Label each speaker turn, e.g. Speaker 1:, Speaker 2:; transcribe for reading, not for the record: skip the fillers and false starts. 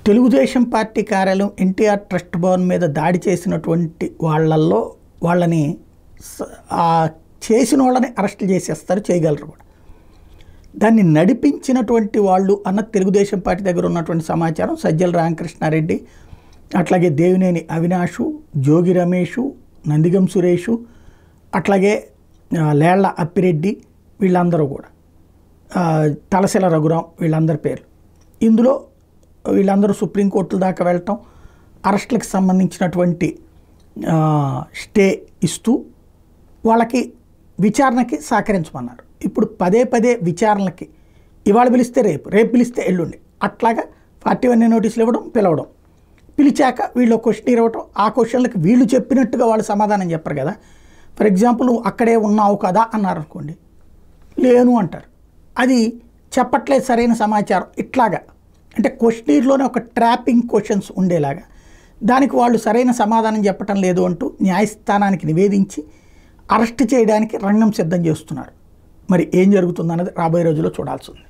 Speaker 1: Telugu Desam party కార్యాలయం NTR trust Bhavan మీద దాడి చేసినటువంటి వాళ్ళల్లో వాళ్ళని చేసిన వాళ్ళని అరెస్ట్ చేసేస్తారు, చేయగలరు కూడా. దాన్ని నడిపించినటువంటి వాళ్ళు అన్న తెలుగుదేశం పార్టీ దగ్గర ఉన్నటువంటి సమాచారం సజ్జల రామకృష్ణారెడ్డి, అట్లాగే దేవినేని అవినాషు, జోగి రమేషు, నందిగం సురేషు, అట్లాగే లేళ్ల అప్పిరెడ్డి, వీళ్ళందరూ కూడా తలసిల రఘురాం, వీళ్ళందరి పేర్లు ఇందులో. వీళ్ళందరూ సుప్రీంకోర్టుల దాకా వెళ్ళటం, అరెస్టులకు సంబంధించినటువంటి స్టే ఇస్తూ వాళ్ళకి విచారణకి సహకరించమన్నారు. ఇప్పుడు పదే పదే విచారణలకి ఇవాళ పిలిస్తే రేపు, రేపు పిలిస్తే ఎల్లుండి, అట్లాగా 41 నోటీసులు ఇవ్వడం, పిలవడం, పిలిచాక వీళ్ళు క్వశ్చన్ ఇవ్వటం. ఆ క్వశ్చన్లకి వీళ్ళు చెప్పినట్టుగా వాళ్ళు సమాధానం చెప్పరు కదా. ఫర్ ఎగ్జాంపుల్, నువ్వు అక్కడే ఉన్నావు కదా అన్నారు అనుకోండి, లేను అంటారు, అది చెప్పట్లేదు సరైన సమాచారం. ఇట్లాగా అంటే క్వశ్చనీర్లోనే ఒక ట్రాపింగ్ క్వశ్చన్స్ ఉండేలాగా దానికి వాళ్ళు సరైన సమాధానం చెప్పటం లేదు అంటూ న్యాయస్థానానికి నివేదించి అరెస్ట్ చేయడానికి రంగం సిద్ధం చేస్తున్నారు. మరి ఏం జరుగుతుందన్నది రాబోయే రోజుల్లో చూడాల్సి ఉంది.